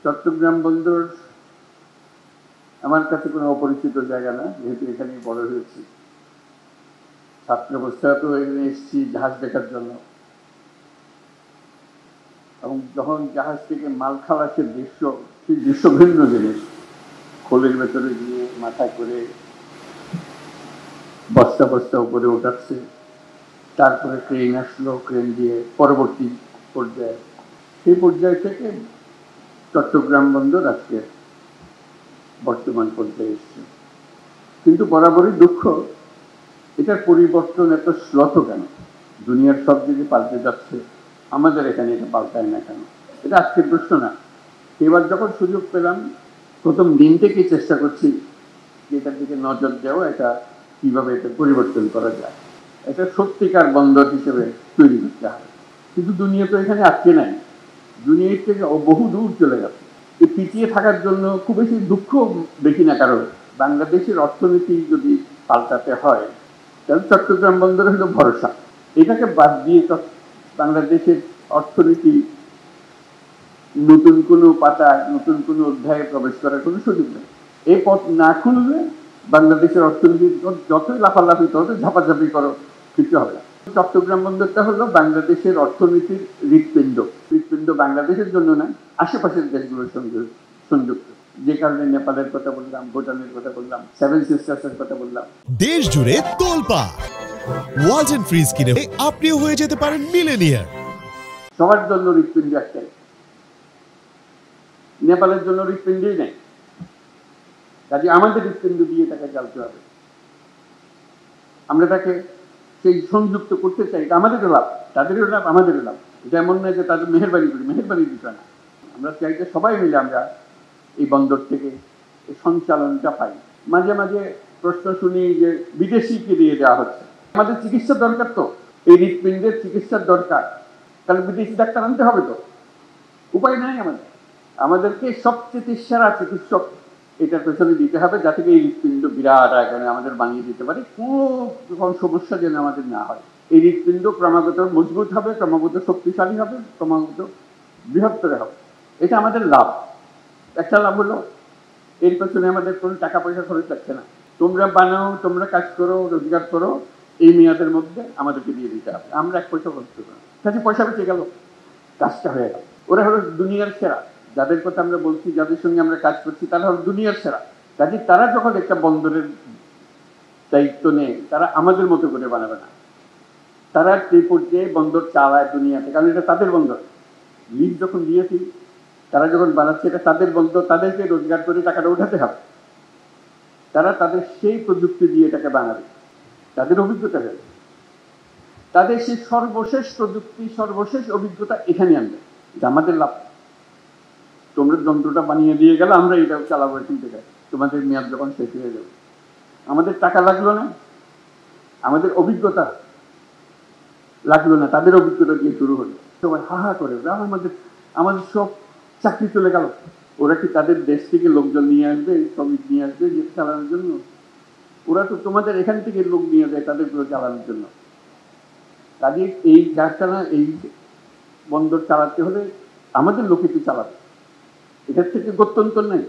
চট্টগ্রাম বন্দর আমার কাছে কোনো অপরিচিত জায়গা না, যেহেতু এখানেই বড় হয়েছি। ছাত্র অবস্থাতেও এখানে এসেছি জাহাজ দেখার জন্য, এবং যখন জাহাজ থেকে মাল খালাসের দৃশ্য, সেই দৃশ্য ভিন্ন জিনিস। খোলের ভেতরে গিয়ে মাথায় করে বস্তা বস্তা উপরে ওঠাচ্ছে, তারপরে ক্রেন আসলো, ক্রেন দিয়ে পরবর্তী পর্যায়ে, সেই পর্যায় থেকে চট্টগ্রাম বন্দর আজকে বর্তমান পর্যায়ে এসছে। কিন্তু বরাবরই দুঃখ, এটার পরিবর্তন এত শ্লথ কেন? দুনিয়ার সব দিকে পাল্টে যাচ্ছে, আমাদের এখানে এটা পাল্টায় না কেন? এটা আজকের প্রশ্ন না। এবার যখন সুযোগ পেলাম, প্রথম দিন থেকেই চেষ্টা করছি যে এটার দিকে নজর দেওয়া, এটা কিভাবে এটা পরিবর্তন করা যায়, এটা সত্যিকার বন্দর হিসেবে তৈরি করতে হবে। কিন্তু দুনিয়া তো এখানে আটকে নাই, দুনিয়ার থেকে বহু দূর চলে গেছে। এই পিছিয়ে থাকার জন্য খুব বেশি দুঃখ দেখি না কারণ। বাংলাদেশের অর্থনীতি যদি পাল্টাতে হয়, তাহলে চট্টগ্রাম বন্দর হলো ভরসা। এটাকে বাদ দিয়ে বাংলাদেশের অর্থনীতি নতুন কোনো পাতায়, নতুন কোনো অধ্যায়ে প্রবেশ করার কোনো সুযোগ নেই। এই পথ না খুললে বাংলাদেশের অর্থনীতি যতই লাফালাফি, ততই ঝাপাঝাপি করো, কিছু হবে না। চট্টগ্রাম বন্দরটা হলো বাংলাদেশের অর্থনীতির হৃৎপিণ্ড। হৃৎপিণ্ড বাংলাদেশের জন্য না, আশেপাশের দেশগুলোর সঙ্গে সংযুক্ত। যে কারণে নেপালের কথা বললাম, ভুটানের কথা বললাম, সেভেন সিস্টার্সের কথা বললাম। দেশ জুড়ে তোলপাড় ওয়ালটন ফ্রিজ কিনে আপনিও হয়ে যেতে পারেন মিলেনিয়ার। সবার জন্য হৃৎপিণ্ড একটাই, নেপালের জন্য হৃৎপিণ্ডই নেই। কাজে আমাদের হৃৎপিণ্ড দিয়ে তাকে চালতে হবে। আমরা তাকে সেই সংযুক্ত করতে চাই, এটা আমাদেরও লাভ, তাদেরও লাভ, আমাদেরও লাভ। এটা এমন নয় যে তাদের মেহেরবানি করি, মেহেরবানির বিষয় না। আমরা চাই যে সবাই মিলে আমরা এই বন্দর থেকে এই সঞ্চালনটা পাই। মাঝে মাঝে প্রশ্ন শুনি যে বিদেশিকে দিয়ে দেওয়া হচ্ছে। আমাদের চিকিৎসা দরকার, তো এই হৃৎপিণ্ডের চিকিৎসার দরকার, তাহলে বিদেশি ডাক্তার আনতে হবে, তো উপায় নাই আমাদেরকে সবচেয়ে সেরা চিকিৎসক এটার পেছনে দিতে হবে, যাতে এই হৃৎপিণ্ড বিরাট আকারে আমাদের বানিয়ে দিতে পারে, কোনো সমস্যা যেন আমাদের না হয়। এই হৃৎপিণ্ড ক্রমাগত মজবুত হবে, ক্রমাগত শক্তিশালী হবে, ক্রমাগত বৃহত্তর হবে। এটা আমাদের লাভ। একটা লাভ হলো, এর পেছনে আমাদের কোনো টাকা পয়সা খরচ লাগছে না। তোমরা বানাও, তোমরা কাজ করো, রোজগার করো, এই মেয়াদের মধ্যে আমাদেরকে দিয়ে দিতে হবে, আমরা এক পয়সা খরচ করবো না। কাজে পয়সা বেঁচে গেল, কাজটা হয়ে গেল। ওরা হলো দুনিয়ার সেরা, যাদের কথা আমরা বলছি, যাদের সঙ্গে আমরা কাজ করছি, তারা হলো দুনিয়ার সেরা। কাজে তারা যখন একটা বন্দরের দায়িত্ব নেয়, তারা আমাদের মতো করে বানাবে না। তারা সেই পর্যায়ে বন্দর চালায় দুনিয়াতে, কারণ এটা তাদের বন্দর। লিজ যখন দিয়েছি, তারা যখন বানাচ্ছে, এটা তাদের বন্দর, তাদেরকে রোজগার করে টাকাটা উঠাতে হবে। তারা তাদের সেই প্রযুক্তি দিয়ে এটাকে বানাবে, তাদের অভিজ্ঞতা হবে, তাদের সেই সর্বশেষ প্রযুক্তি, সর্বশেষ অভিজ্ঞতা এখানে আনবে। আমাদের লাভ। তোমরা যন্ত্রটা বানিয়ে দিয়ে গেলে, আমরা এটাও চালাবো এখান থেকে, তোমাদের মেয়াদ যখন শেষ হয়ে যাবে। আমাদের টাকা লাগলো না, আমাদের অভিজ্ঞতা লাগলো না, তাদের অভিজ্ঞতা দিয়ে শুরু হলো। সবাই হা করে, আমাদের সব চাকরি চলে গেল। ওরা কি তাদের দেশ থেকে লোকজন নিয়ে আসবে, শ্রমিক নিয়ে আসবে যে চালানোর জন্য? ওরা তো তোমাদের এখান থেকে লোক নিয়ে যায় তাদের চালানোর জন্য। কাজে এই কারখানা, এই বন্দর চালাতে হলে আমাদের লোকেকে চালাবে, এটার থেকে গত্যন্তর নেই।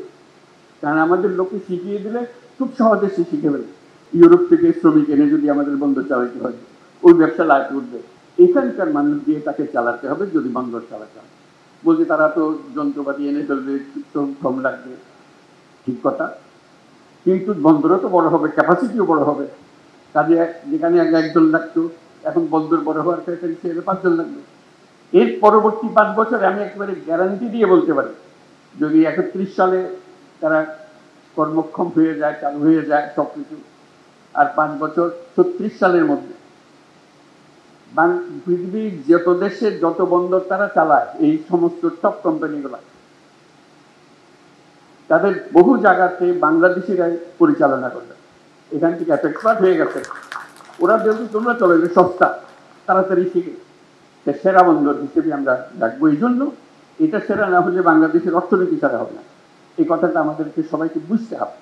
কারণ আমাদের লোকে শিখিয়ে দিলে খুব সহজে সে শিখে ফেলে। ইউরোপ থেকে শ্রমিক এনে যদি আমাদের বন্দর চালাতে হয়, ওই ব্যবসা লাভ করবে। এখানকার মানুষ দিয়ে তাকে চালাতে হবে যদি বন্দর চালাতে হয়। বলছে তারা তো যন্ত্রপাতি এনে ফেলবে, কম লাগবে, ঠিক কথা। কিন্তু বন্দরও তো বড় হবে, ক্যাপাসিটিও বড় হবে। কাজে যেখানে একজন লাগতো, এখন বন্দর বড় হওয়ার ক্ষেত্রে 5 জন লাগবে। এর পরবর্তী 5 বছরে আমি একেবারে গ্যারান্টি দিয়ে বলতে পারি, যদি 31 সালে তারা কর্মক্ষম হয়ে যায়, চালু হয়ে যায় সবকিছু, আর 5 বছর 36 সালের মধ্যে পৃথিবীর যত দেশের যত বন্দর তারা চালায়, এই সমস্ত টপ কোম্পানিগুলা, তাদের বহু জায়গাতে বাংলাদেশিরাই পরিচালনা করবে। এখান থেকে এক্সপার্ট হয়ে গেছে ওরা। যেহেতু তোমরা চলে যাবে সস্তা, তাড়াতাড়ি শিখে সেরা বন্দর হিসেবে আমরা ডাকবো। এই জন্য এটা সেরা না হলে বাংলাদেশের অর্থনীতি ছাড়া হবে না। এই কথাটা আমাদেরকে সবাইকে বুঝতে হবে।